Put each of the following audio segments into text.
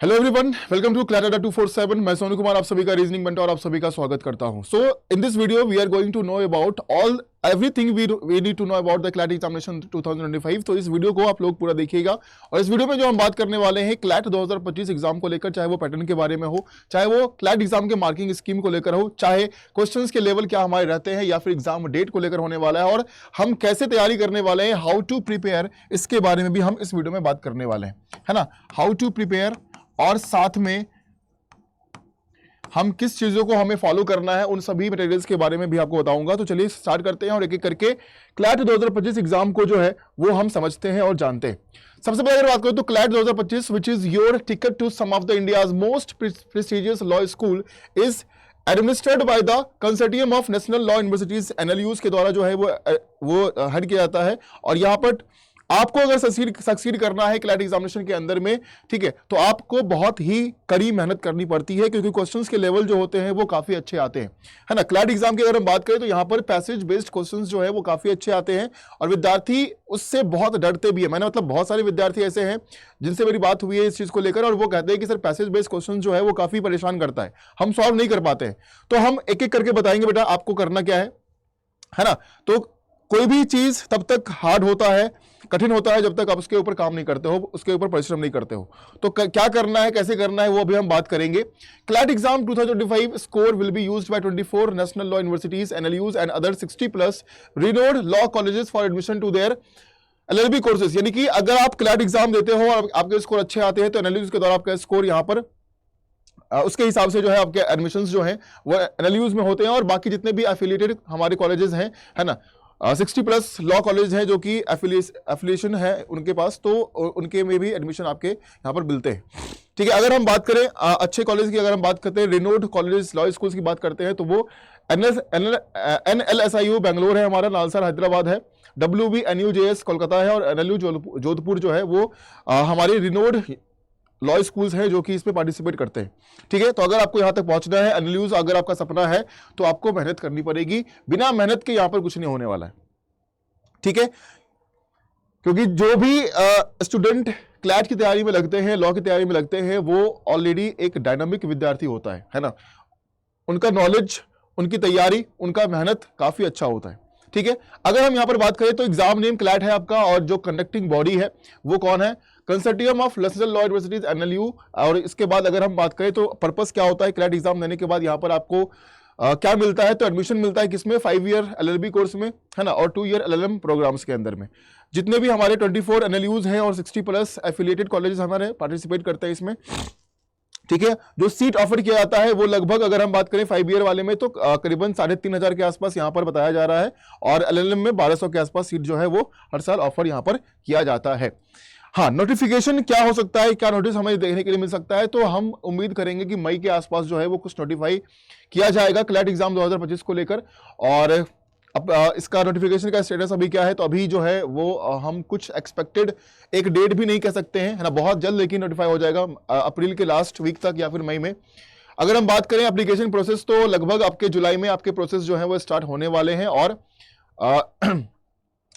Hello everyone, welcome to CLAT Adda 247। मैं सोनू कुमार आप सभी का रीजनिंग मेंटर और आप सभी का स्वागत करता हूं। So in this video we are going to know about all everything we need to know about the CLAT examination 2025। तो इस वीडियो को आप लोग पूरा देखिएगा और इस वीडियो में जो हम बात करने वाले हैं क्लैट 2025 एग्जाम को लेकर, चाहे वो पैटर्न के बारे में हो, चाहे वो क्लैट एग्जाम के मार्किंग स्कीम को लेकर हो, चाहे क्वेश्चंस के लेवल क्या हमारे रहते हैं या फिर एग्जाम डेट को लेकर होने वाला है और हम कैसे तैयारी करने वाले हैं, हाउ टू प्रिपेयर, इसके बारे में भी हम इस वीडियो में बात करने वाले हैं, है ना। हाउ टू प्रिपेयर और साथ में हम किस चीजों को हमें फॉलो करना है, उन सभी मटेरियल्स के बारे में भी आपको बताऊंगा। तो चलिए स्टार्ट करते हैं और एक एक करके क्लैट 2025 एग्जाम को जो है वो हम समझते हैं और जानते हैं। सबसे पहले अगर बात करें तो CLAT 2025 which is your ticket to some of the India's most prestigious law school is administered by the consortium of national law universities NLUs के द्वारा जो है वो हेड किया जाता है। और यहाँ पर आपको अगर सक्सीड करना है क्लैट एग्जामिनेशन के अंदर में, ठीक है, तो आपको बहुत ही कड़ी मेहनत करनी पड़ती है क्योंकि क्वेश्चंस के लेवल जो होते हैं वो काफी अच्छे आते हैं, है ना। क्लैट एग्जाम की अगर हम बात करें तो यहाँ पर पैसेज बेस्ड क्वेश्चंस जो है वो काफी अच्छे आते हैं और विद्यार्थी उससे बहुत डरते भी है। मैंने मतलब बहुत सारे विद्यार्थी ऐसे हैं जिनसे मेरी बात हुई है इस चीज को लेकर और वो कहते हैं कि सर पैसेज बेस्ड क्वेश्चन जो है वो काफी परेशान करता है, हम सॉल्व नहीं कर पाते हैं। तो हम एक एक करके बताएंगे बेटा आपको करना क्या है ना। तो कोई भी चीज तब तक हार्ड होता है, कठिन होता है जब तक आप उसके ऊपर काम नहीं करते हो, उसके ऊपर परिश्रम नहीं करते हो। तो क्या करना है, कैसे करना है, वो अभी हम बात करेंगे। CLAT exam 2025 score will be used by 24 national law universities NLUs and other 60+ renowned law colleges for admission to their LLB courses. यानी कि अगर आप क्लैट एग्जाम देते हो और आपके स्कोर अच्छे आते हैं तो एनएलयूज के द्वारा आपका स्कोर यहाँ पर उसके हिसाब से जो है आपके एडमिशंस जो हैं वो एनएलयूज में होते हैं और बाकी जितने भी एफिलिएटेड हमारे कॉलेजेस हैं, है ना, 60+ लॉ कॉलेज हैं जो कि एफिलिएशन है उनके पास, तो उनके में भी एडमिशन आपके यहाँ पर मिलते हैं, ठीक है। अगर हम बात करें अच्छे कॉलेज की, अगर हम बात करते हैं रिनोड कॉलेज लॉ स्कूल्स की बात करते हैं तो वो NLSIU बेंगलोर है हमारा, नालसार हैदराबाद है, WBNUJS कोलकाता है और NLU जोधपुर जो है वो हमारे रिनोड लॉ स्कूल्स हैं जो कि इसमें पार्टिसिपेट करते हैं, ठीक है। तो अगर आपको यहां तक पहुंचना है, एनएलयूज अगर आपका सपना है तो आपको मेहनत करनी पड़ेगी, बिना मेहनत के यहां पर कुछ नहीं होने वाला है, ठीक है। क्योंकि जो भी स्टूडेंट क्लैट की तैयारी में लगते हैं, लॉ की तैयारी में लगते हैं, वो ऑलरेडी एक डायनामिक विद्यार्थी होता है ना। उनका नॉलेज, उनकी तैयारी, उनका मेहनत काफी अच्छा होता है, ठीक है। अगर हम यहां पर बात करें तो एग्जाम नेम क्लैट है आपका और जो कंडक्टिंग बॉडी है वो कौन है, consortium of national law universities NLU. और इसके बाद अगर हम बात करें तो पर्पस क्या होता है, क्लैट एग्जाम देने के बाद यहाँ पर आपको क्या मिलता है, तो एडमिशन मिलता है किसमें, 5 ईयर एलएलबी कोर्स में, है ना, और 2 ईयर एलएलएम प्रोग्राम्स के अंदर में। जितने भी हमारे 24 एनएलयूज हैं और 60+ एफिलिएटेड कॉलेजेस हमारे पार्टिसिपेट करते हैं इसमें, ठीक है। जो सीट ऑफर किया जाता है वो लगभग अगर हम बात करें 5 ईयर वाले में तो करीबन 3,500 के आसपास यहां पर बताया जा रहा है और एलएलएम में 1200 के आसपास सीट जो है वो हर साल ऑफर यहां पर किया जाता है। हाँ, नोटिफिकेशन क्या हो सकता है, क्या नोटिस हमें देखने के लिए मिल सकता है, तो हम उम्मीद करेंगे कि मई के आसपास जो है वो कुछ नोटिफाई किया जाएगा क्लैट एग्जाम 2025 को लेकर। और अब इसका नोटिफिकेशन का स्टेटस अभी क्या है, तो अभी जो है वो हम कुछ एक्सपेक्टेड एक डेट भी नहीं कह सकते हैं, है ना, बहुत जल्द लेकिन नोटिफाई हो जाएगा अप्रैल के लास्ट वीक तक या फिर मई में। अगर हम बात करें एप्लीकेशन प्रोसेस तो लगभग आपके जुलाई में आपके प्रोसेस जो है वो स्टार्ट होने वाले हैं। और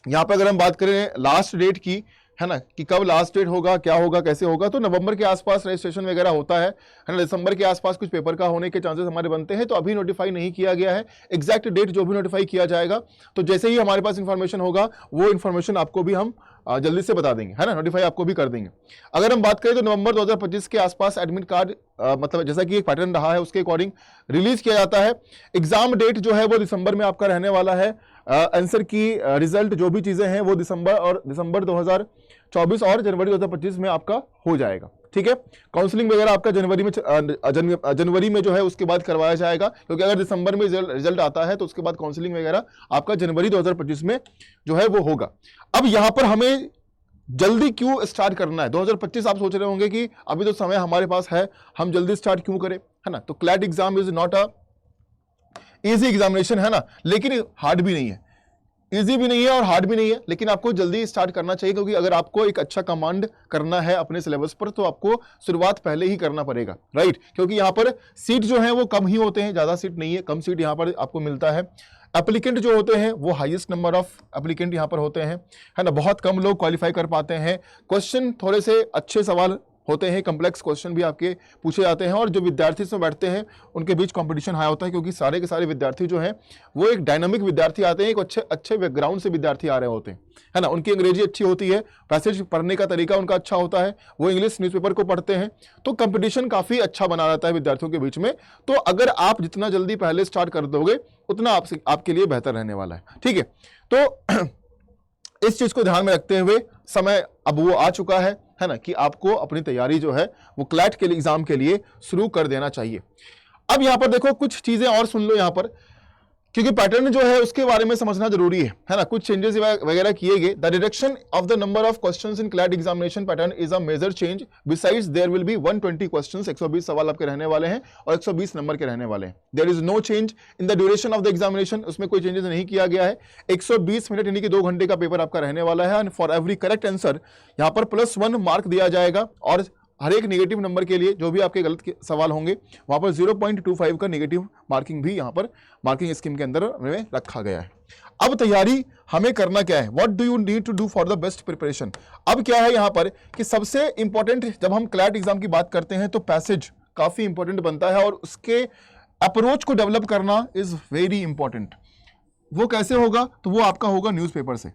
यहाँ पे अगर हम बात करें लास्ट डेट की, है ना, कि कब लास्ट डेट होगा, क्या होगा, कैसे होगा, तो नवंबर के आसपास रजिस्ट्रेशन वगैरह होता है ना, दिसंबर के आसपास कुछ पेपर का होने के चांसेस हमारे बनते हैं। तो अभी नोटिफाई नहीं किया गया है एग्जैक्ट डेट, जो भी नोटिफाई किया जाएगा तो जैसे ही हमारे पास इंफॉर्मेशन होगा वो इंफॉर्मेशन आपको भी हम जल्दी से बता देंगे, है ना, नोटिफाई आपको भी कर देंगे। अगर हम बात करें तो नवंबर 2025 के आसपास एडमिट कार्ड मतलब जैसा कि एक पैटर्न रहा है उसके अकॉर्डिंग रिलीज किया जाता है। एग्जाम डेट जो है वो दिसंबर में आपका रहने वाला है। आंसर की रिजल्ट जो भी चीजें हैं वो दिसंबर 2024 और जनवरी 2025 में आपका हो जाएगा, ठीक है। काउंसलिंग वगैरह आपका जनवरी में जो है उसके बाद करवाया जाएगा, क्योंकि अगर दिसंबर में रिजल्ट आता है तो उसके बाद काउंसलिंग वगैरह आपका जनवरी 2025 में जो है वो होगा। अब यहां पर हमें जल्दी क्यों स्टार्ट करना है 2025, आप सोच रहे होंगे कि अभी तो समय हमारे पास है, हम जल्दी स्टार्ट क्यों करें, है ना। तो CLAT exam is not a easy examination, है ना, लेकिन हार्ड भी नहीं है, इजी भी नहीं है और हार्ड भी नहीं है, लेकिन आपको जल्दी स्टार्ट करना चाहिए क्योंकि अगर आपको एक अच्छा कमांड करना है अपने सिलेबस पर तो आपको शुरुआत पहले ही करना पड़ेगा, राइट। क्योंकि यहाँ पर सीट जो है वो कम ही होते हैं, ज्यादा सीट नहीं है, कम सीट यहाँ पर आपको मिलता है। एप्लीकेंट जो होते हैं वो हाईएस्ट नंबर ऑफ एप्लीकेंट यहाँ पर होते हैं, है ना, बहुत कम लोग क्वालिफाई कर पाते हैं। क्वेश्चन थोड़े से अच्छे सवाल होते हैं, कॉम्प्लेक्स क्वेश्चन भी आपके पूछे जाते हैं, और जो विद्यार्थी इसमें बैठते हैं उनके बीच कंपटीशन हाई होता है, क्योंकि सारे के सारे विद्यार्थी जो हैं वो एक डायनामिक विद्यार्थी आते हैं, एक अच्छे बैकग्राउंड से विद्यार्थी आ रहे होते हैं, है ना। उनकी अंग्रेजी अच्छी होती है, पैसेज पढ़ने का तरीका उनका अच्छा होता है, वो इंग्लिश न्यूज़पेपर को पढ़ते हैं, तो कंपटीशन काफ़ी अच्छा बना रहता है विद्यार्थियों के बीच में। तो अगर आप जितना जल्दी पहले स्टार्ट कर दोगे उतना आपके लिए बेहतर रहने वाला है, ठीक है। तो इस चीज को ध्यान में रखते हुए समय अब वो आ चुका है ना, कि आपको अपनी तैयारी जो है वो क्लैट के लिए एग्जाम के लिए शुरू कर देना चाहिए। अब यहां पर देखो कुछ चीजें और सुन लो यहां पर, क्योंकि पैटर्न जो है उसके बारे में समझना जरूरी है ना। कुछ चेंजेस वगैरह किए गए। The deduction of the number of questions in CLAT examination pattern is a major change. Besides there will be 120 questions, 120 सवाल आपके रहने वाले हैं और 120 नंबर के रहने वाले हैं। There is no change in the duration of the examination, उसमें कोई चेंजेस नहीं किया गया है। 120 मिनट यानी कि 2 घंटे का पेपर आपका रहने वाला है। And for every correct answer यहाँ पर +1 मार्क दिया जाएगा, और हर एक नेगेटिव नंबर के लिए जो भी आपके गलत सवाल होंगे वहां पर 0.25 का नेगेटिव मार्किंग भी यहां पर मार्किंग स्कीम के अंदर में रखा गया है। अब तैयारी हमें करना क्या है, what do you need to do for the best preparation. अब क्या है यहां पर कि सबसे इंपॉर्टेंट जब हम क्लैट एग्जाम की बात करते हैं तो पैसेज काफी इंपॉर्टेंट बनता है, और उसके अप्रोच को डेवलप करना इज वेरी इंपॉर्टेंट। वो कैसे होगा, तो वो आपका होगा न्यूज़पेपर से।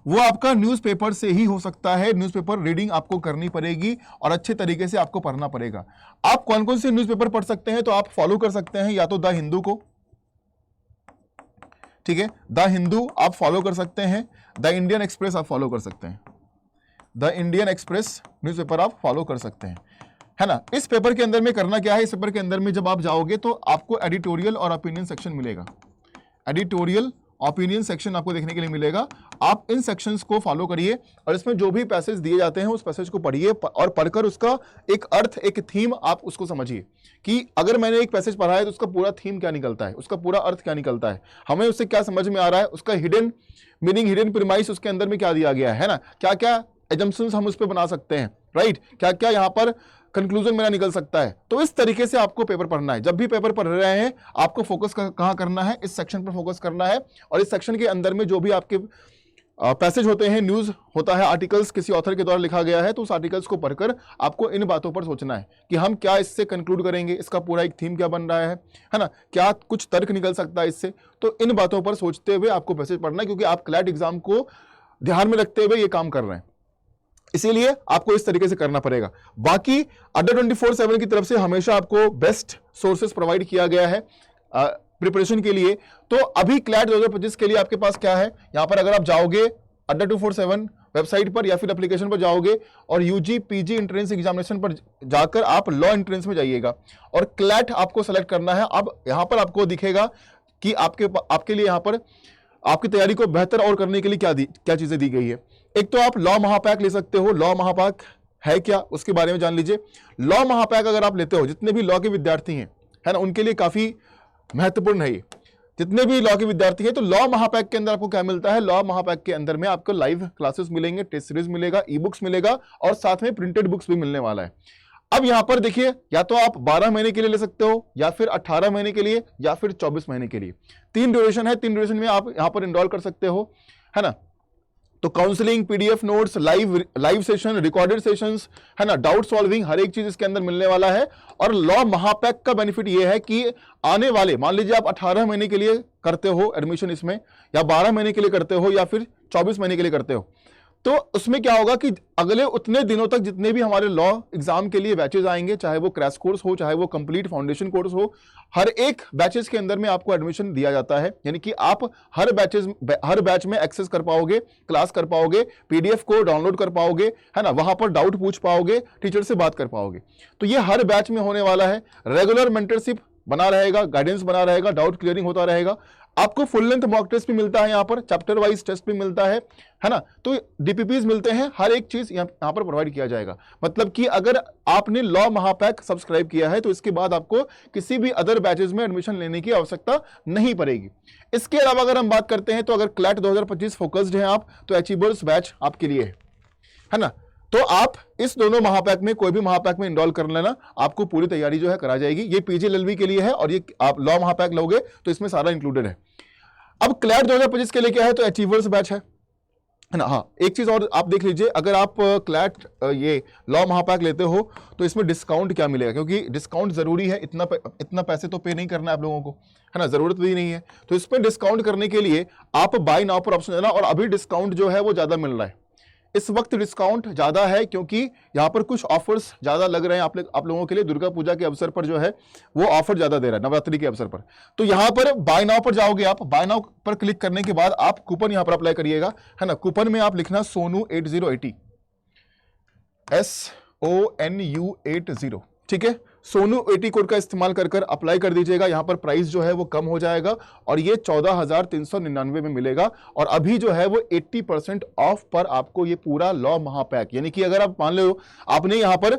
वो आपका न्यूज़पेपर से ही हो सकता है। न्यूज़पेपर रीडिंग आपको करनी पड़ेगी और अच्छे तरीके से आपको पढ़ना पड़ेगा। आप कौन कौन से न्यूज़पेपर पढ़ सकते हैं, तो आप फॉलो कर सकते हैं या तो द हिंदू को, ठीक है, द हिंदू आप फॉलो कर सकते हैं, द इंडियन एक्सप्रेस आप फॉलो कर सकते हैं, द इंडियन एक्सप्रेस न्यूज़पेपर आप फॉलो कर सकते हैं, है ना। इस पेपर के अंदर में करना क्या है, इस पेपर के अंदर में जब आप जाओगे तो आपको एडिटोरियल और ओपिनियन सेक्शन मिलेगा। एडिटोरियल ओपिनियन सेक्शन आपको देखने के लिए मिलेगा। आप इन सेक्शंस को फॉलो करिए और इसमें जो भी पैसेज दिए जाते हैं उस पैसेज को पढ़िए, और पढ़कर उसका एक अर्थ, एक थीम आप उसको समझिए कि अगर मैंने एक पैसेज पढ़ा है तो उसका पूरा थीम क्या निकलता है, उसका पूरा अर्थ क्या निकलता है, हमें उससे क्या समझ में आ रहा है, उसका हिडन मीनिंग, हिडन प्रीमाइस उसके अंदर में क्या दिया गया है ना, क्या क्या एजम्पशंस हम उस पर बना सकते हैं, राइट, क्या क्या यहाँ पर कंक्लूजन मेरा निकल सकता है। तो इस तरीके से आपको पेपर पढ़ना है। जब भी पेपर पढ़ रहे हैं आपको फोकस कहाँ करना है, इस सेक्शन पर फोकस करना है, और इस सेक्शन के अंदर में जो भी आपके पैसेज होते हैं, न्यूज होता है, आर्टिकल्स किसी ऑथर के द्वारा लिखा गया है, तो उस आर्टिकल्स को पढ़कर आपको इन बातों पर सोचना है कि हम क्या इससे कंक्लूड करेंगे, इसका पूरा एक थीम क्या बन रहा है ना, क्या कुछ तर्क निकल सकता है इससे। तो इन बातों पर सोचते हुए आपको पैसेज पढ़ना है, क्योंकि आप क्लैट एग्जाम को ध्यान में रखते हुए ये काम कर रहे हैं, इसीलिए आपको इस तरीके से करना पड़ेगा। बाकी अड्डा 24/7 की तरफ से हमेशा आपको बेस्ट सोर्सेस प्रोवाइड किया गया है प्रिपरेशन के लिए। तो अभी क्लैट 2025 के लिए आपके पास क्या है, यहां पर अगर आप जाओगे अड्डा 247 वेबसाइट पर या फिर एप्लीकेशन पर जाओगे और यूजी पीजी एंट्रेंस एग्जामिनेशन पर जाकर आप लॉ एंट्रेंस में जाइएगा और क्लैट आपको सेलेक्ट करना है। अब यहां पर आपको दिखेगा कि आपके लिए यहां पर आपकी तैयारी को बेहतर और करने के लिए क्या चीजें दी गई है। एक तो आप लॉ महापैक ले सकते हो। लॉ महापैक है क्या, उसके बारे में जान लीजिए। लॉ महापैक अगर आप लेते हो, जितने भी लॉ के विद्यार्थी हैं, है ना, उनके लिए काफी महत्वपूर्ण है ये। जितने भी लॉ के विद्यार्थी हैं, तो लॉ महापैक के अंदर आपको क्या मिलता है, लॉ महापैक के अंदर में आपको लाइव क्लासेस मिलेंगे, टेस्ट सीरीज मिलेगा, ई बुक्स मिलेगा और साथ में प्रिंटेड बुक्स भी मिलने वाला है। अब यहां पर देखिए, या तो आप 12 महीने के लिए ले सकते हो, या फिर 18 महीने के लिए, या फिर 24 महीने के लिए। 3 ड्यूरेशन है, 3 ड्यूरेशन में आप यहां पर इनरोल कर सकते हो, है ना। तो counselling, PDF notes, live session, recorded sessions, है ना, डाउट सॉल्विंग, हर एक चीज इसके अंदर मिलने वाला है। और लॉ महापैक का बेनिफिट ये है कि आने वाले, मान लीजिए आप 18 महीने के लिए करते हो एडमिशन इसमें, या 12 महीने के लिए करते हो, या फिर 24 महीने के लिए करते हो, तो उसमें क्या होगा कि अगले उतने दिनों तक जितने भी हमारे लॉ एग्जाम के लिए बैचेस आएंगे, चाहे वो क्रैश कोर्स हो, चाहे वो कंप्लीट फाउंडेशन कोर्स हो, हर एक बैचेस के अंदर में आपको एडमिशन दिया जाता है। यानी कि आप हर बैच में एक्सेस कर पाओगे, क्लास कर पाओगे, पीडीएफ को डाउनलोड कर पाओगे, है ना, वहां पर डाउट पूछ पाओगे, टीचर से बात कर पाओगे। तो ये हर बैच में होने वाला है। रेगुलर मेंटरशिप बना रहेगा, गाइडेंस बना रहेगा, डाउट क्लियरिंग होता रहेगा। आपको फुल लेंथ मॉक टेस्ट भी मिलता है, यहाँ पर चैप्टर वाइज टेस्ट भी मिलता है ना। तो डीपीपीज मिलते हैं, हर एक चीज यहाँ पर प्रोवाइड किया जाएगा। मतलब कि अगर आपने लॉ महापैक सब्सक्राइब किया है तो इसके बाद आपको किसी भी अदर बैचेस में एडमिशन लेने की आवश्यकता नहीं पड़ेगी। इसके अलावा अगर हम बात करते हैं, तो अगर क्लैट 2025 फोकस्ड है आप, तो अचीवर्स बैच आपके लिए है ना। तो आप इस दोनों महापैक में कोई भी महापैक में इनरोल कर लेना, आपको पूरी तैयारी जो है करा जाएगी। ये पीजीएलएलबी के लिए है, और ये आप लॉ महापैक लोगे तो इसमें सारा इंक्लूडेड है। अब क्लैट 2025 के लिए क्या है, तो अचीवर्स बैच है। है ना। हाँ, एक चीज और आप देख लीजिए, अगर आप क्लैट ये लॉ महापैक लेते हो तो इसमें डिस्काउंट क्या मिलेगा, क्योंकि डिस्काउंट जरूरी है, इतना पैसे तो पे नहीं करना है आप लोगों को, है ना, जरूरत भी नहीं है। तो इस पर डिस्काउंट करने के लिए आप बाय नाउ पर ऑप्शन देना, और अभी डिस्काउंट जो है वो ज्यादा मिल रहा है, इस वक्त डिस्काउंट ज्यादा है क्योंकि यहां पर कुछ ऑफर्स ज्यादा लग रहे हैं आप लोगों के लिए। दुर्गा पूजा के अवसर पर जो है वो ऑफर ज्यादा दे रहा है, नवरात्रि के अवसर पर। तो यहां पर बाय नाउ पर जाओगे, आप बाय नाउ पर क्लिक करने के बाद आप कूपन यहां पर अप्लाई करिएगा, है ना। कूपन में आप लिखना सोनू 8080, SONU 80, ठीक है। सोनू 80 कोड का इस्तेमाल कर कर अप्लाई कर दीजिएगा, यहां पर प्राइस जो है वो कम हो जाएगा और ये 14,399 में मिलेगा। और अभी जो है वो 80% ऑफ पर आपको ये पूरा लॉ महापैक, यानी कि अगर आप मान लो आपने यहां पर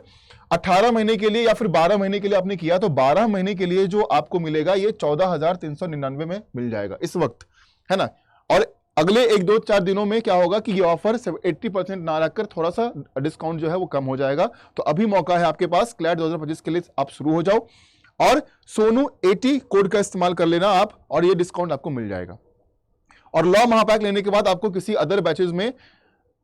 18 महीने के लिए या फिर 12 महीने के लिए आपने किया, तो 12 महीने के लिए जो आपको मिलेगा ये 14,399 में मिल जाएगा इस वक्त, है ना। और अगले 1-2-4 दिनों में क्या होगा कि ये ऑफर 80% ना रखकर थोड़ा सा डिस्काउंट जो है वो कम हो जाएगा। तो अभी मौका है आपके पास, क्लैट 2025 के लिए आप शुरू हो जाओ और सोनू 80 कोड का इस्तेमाल कर लेना आप, और ये डिस्काउंट आपको मिल जाएगा। और लॉ महापैक लेने के बाद आपको किसी अदर बैचेस में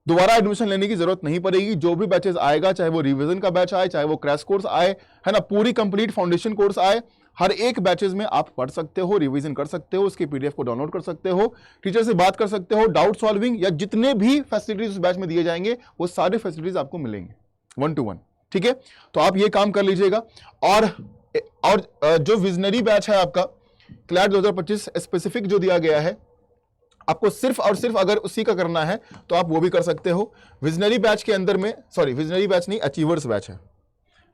दोबारा एडमिशन लेने की जरूरत नहीं पड़ेगी। जो भी बैचेस आएगा, चाहे वो रिवीजन का बैच आए, चाहे वो क्रैश कोर्स आए, है ना, पूरी कंप्लीट फाउंडेशन कोर्स आए, हर एक बैचेस में आप पढ़ सकते हो, रिवीजन कर सकते हो, उसके पीडीएफ को डाउनलोड कर सकते हो, टीचर से बात कर सकते हो, डाउट सॉल्विंग या जितने भी फैसिलिटीज उस बैच में दिए जाएंगे वो सारे फैसिलिटीज आपको मिलेंगे 1-to-1, ठीक है। तो आप ये काम कर लीजिएगा। और जो विजनरी बैच है आपका क्लैट 2025 स्पेसिफिक जो दिया गया है, आपको सिर्फ और सिर्फ अगर उसी का करना है तो आप वो भी कर सकते हो। विजनरी बैच के अंदर में, सॉरी विजनरी बैच नहीं, अचीवर्स बैच है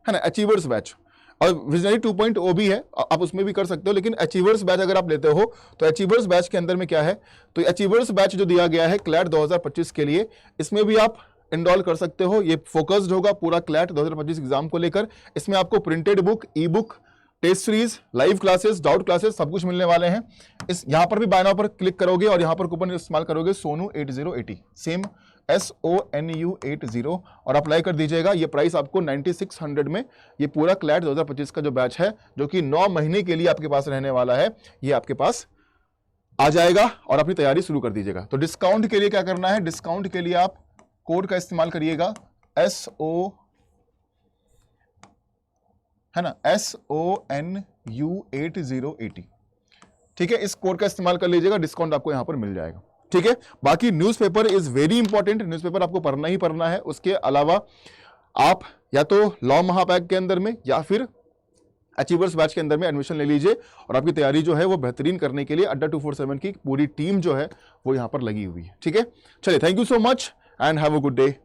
ना, अचीवर्स बैच। और विजनरी 2.0 भी है, आप उसमें भी कर सकते हो, लेकिन अचीवर्स बैच अगर आप लेते हो तो अचीवर्स बैच के अंदर में क्या है, तो अचीवर्स बैच जो दिया गया है क्लैट 2025 के लिए, इसमें भी आप इनरोल कर सकते हो। ये फोकस्ड होगा पूरा क्लैट 2025 एग्जाम को लेकर। इसमें आपको printed book, e book, test series, live classes, doubt classes सब कुछ मिलने वाले हैं। इस यहां पर भी बाय नाउ पर क्लिक करोगे और यहां पर कूपन इस्तेमाल करोगे सोनू 8080, सेम SONU 80, और अप्लाई कर दीजिएगा। ये प्राइस आपको 9600 में ये पूरा क्लैट 2025 का जो बैच है, जो कि 9 महीने के लिए आपके पास रहने वाला है, ये आपके पास आ जाएगा और अपनी तैयारी शुरू कर दीजिएगा। तो डिस्काउंट के लिए क्या करना है, डिस्काउंट के लिए आप कोड का इस्तेमाल करिएगा, है ना, SONU 8080, ठीक है। इस कोड का इस्तेमाल कर लीजिएगा, डिस्काउंट आपको यहां पर मिल जाएगा, ठीक है। बाकी newspaper is very important, newspaper आपको पढ़ना ही पढ़ना है। उसके अलावा आप या तो लॉ महापैक के अंदर में या फिर अचीवर्स बैच के अंदर में एडमिशन ले लीजिए, और आपकी तैयारी जो है वो बेहतरीन करने के लिए अड्डा 247 की पूरी टीम जो है वो यहां पर लगी हुई है, ठीक है। चलिए, thank you so much and have a good day.